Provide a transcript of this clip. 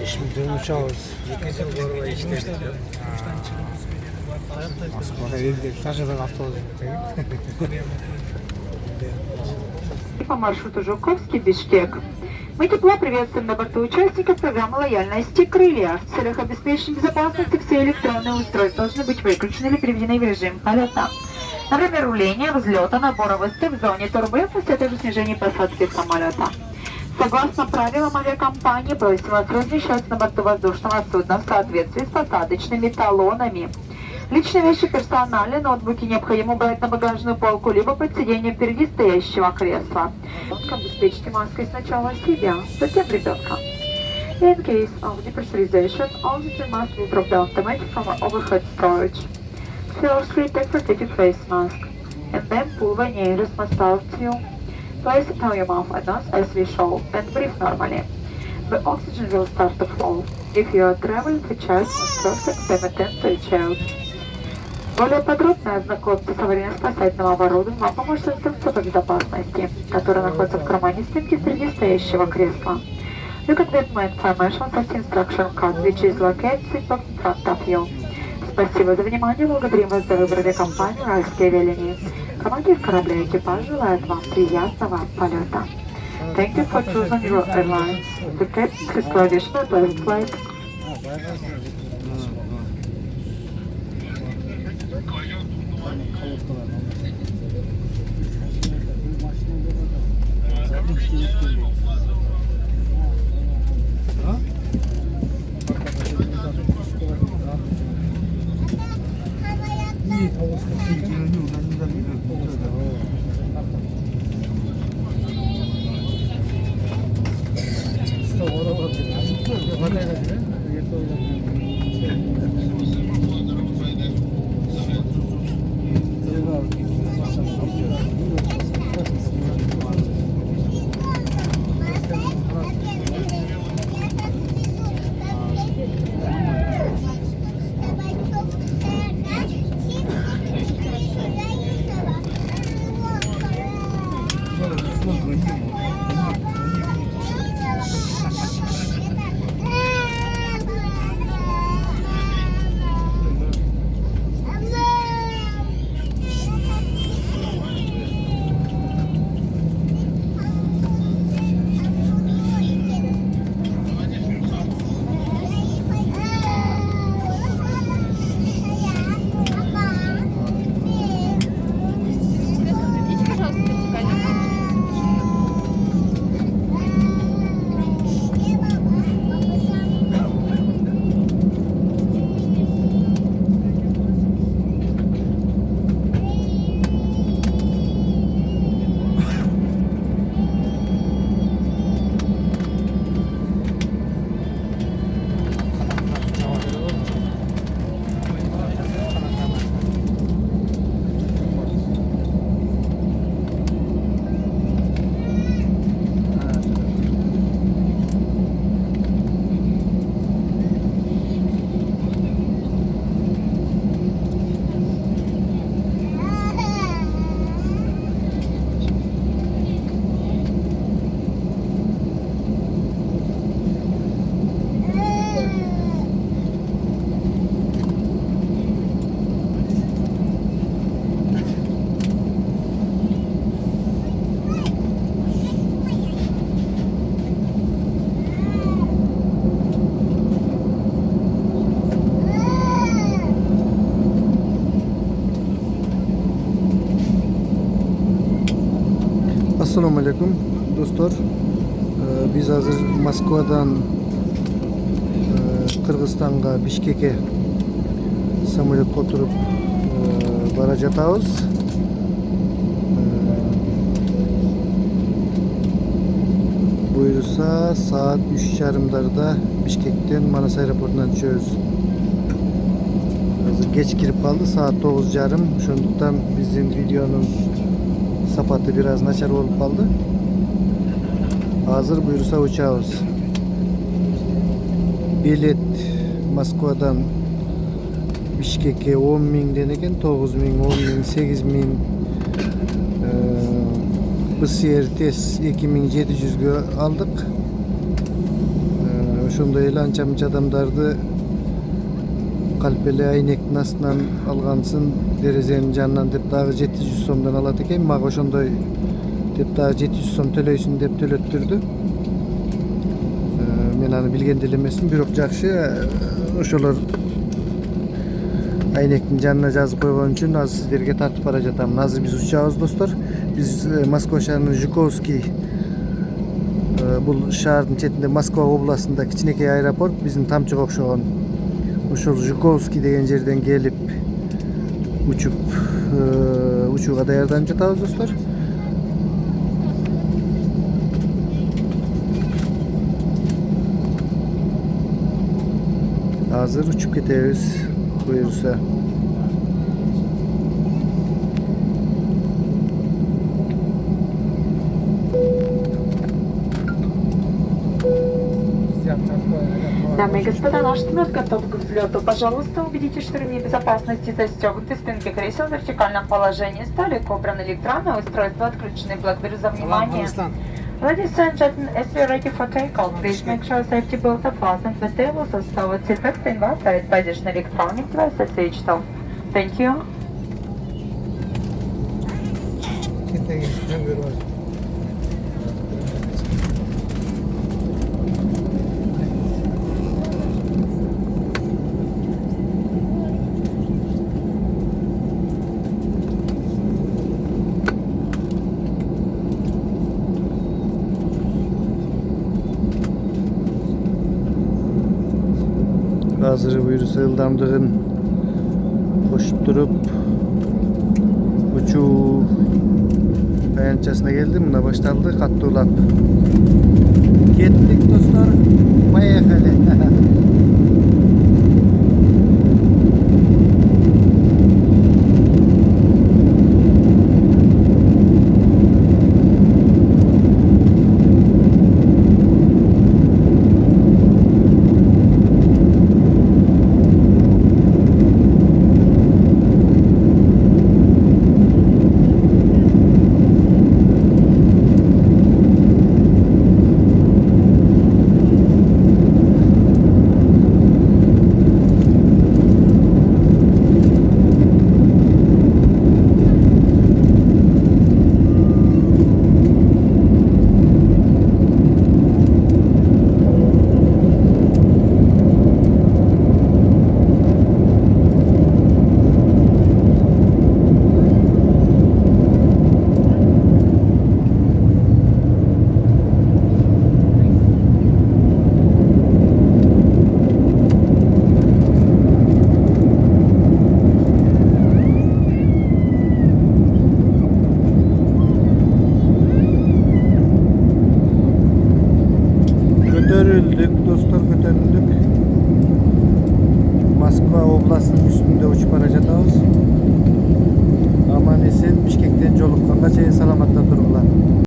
Şimdi uçağız. Yıkıcı borular işte. По маршруту Жуковский-Бишкек. Мы тепло приветствуем на борту участников программы лояльности «Крылья». В целях обеспечения безопасности все электронные устройства должны быть выключены или приведены в режим полета. На время руления, взлета, набора высоты в зоне турбулентности, а также снижения посадки самолета. Согласно правилам авиакомпании, просим вас размещаться на борту воздушного судна в соответствии с посадочными талонами. Личные вещи персональные, ноутбуки необходимо убрать на багажную полку, либо под сиденье впереди стоящего кресла. Обеспечьте маской сначала себя, затем ребенка. In case of depressurization, all the must be dropped down automatically from overhead storage. Firstly, take protective face mask, and then pull the nearest mouth to you. Place it on your mouth and nose as we show, and breathe normally. The oxygen will start to flow. If you are traveling for child, must first pay attention to your child. Более подробно ознакомиться с аварийно-спасательным оборудованием вам поможет инструкция по безопасности, которая находится в кармане спинки впереди стоящего кресла. You can get more information on such instruction card, which is located in front of you. Спасибо за внимание, благодарим вас за выбор авиакомпании «Уральские авиалинии». Командир корабля и экипаж желает вам приятного полета. Thank you for choosing your airlines. The captain is provisional pleasant flight. Assalamu alaikum dostlar. Biz hazır Moskvadan Kırgızstan'a, Bişkek'e samolyotga oturup bara жатабыз. Buyursa saat 3:30'da Bişkek'ten Manas aeroportundan düşüyoruz. Hazır geç girip kaldı. Saat 9:30. Şunduktan bizim videonun sapatı biraz naçar olup kaldı. Hazır buyursa uçağız. Bilet Moskvadan Bişkek'e 10.000 denegen 9.000, 10.000, 8.000 BSRTS 2700'gö aldık. Şunda elançamıç adamdardı kalpeli aynek nasından algansın derezenin canından dep dağı 700 somdan aladı eken mağa oşondoy dep dağı 700 som төлөйsүn dep төлөttürdü. Men аны bilgen dilemesin birok jakşı oşolar aynektin canına жазып койгон үчүн азыр сиздерге тартып бара жатам. Азыр биз учабыз достор. Биз Москва шаарынын Жуковский бул шаардын четинде Москва областында кичинекей аэропорт биздин тамчыга окшогон. Ошол Жуковский деген жерден келип учуп учууга даярданып жатабыз достор. Hazır uçup gideriz buyursa. Дамы и господа, наш самолет готов к взлету. Пожалуйста, убедитесь, что ремни безопасности застегнуты, спинки кресел в вертикальном положении, столик убран, электронное устройство отключены. Благодарю за внимание. Ladies and gentlemen, as we are ready for takeoff, please make sure safety belts are fastened, the tables are stowed, seat backs and outside position electronic devices switched off. Thank you. Hazır buyursa ılдамдыгын koşup durup uçuu dayançasına geldi. Buna başladı kattı ulap. Kettik dostlar. Поехали. Götürüldük dostlar, götürüldük. Moskva oblastının üstünde uçup baracağız. Aman esen Bişkek'ten joluqqanга чейин salamatla turgula.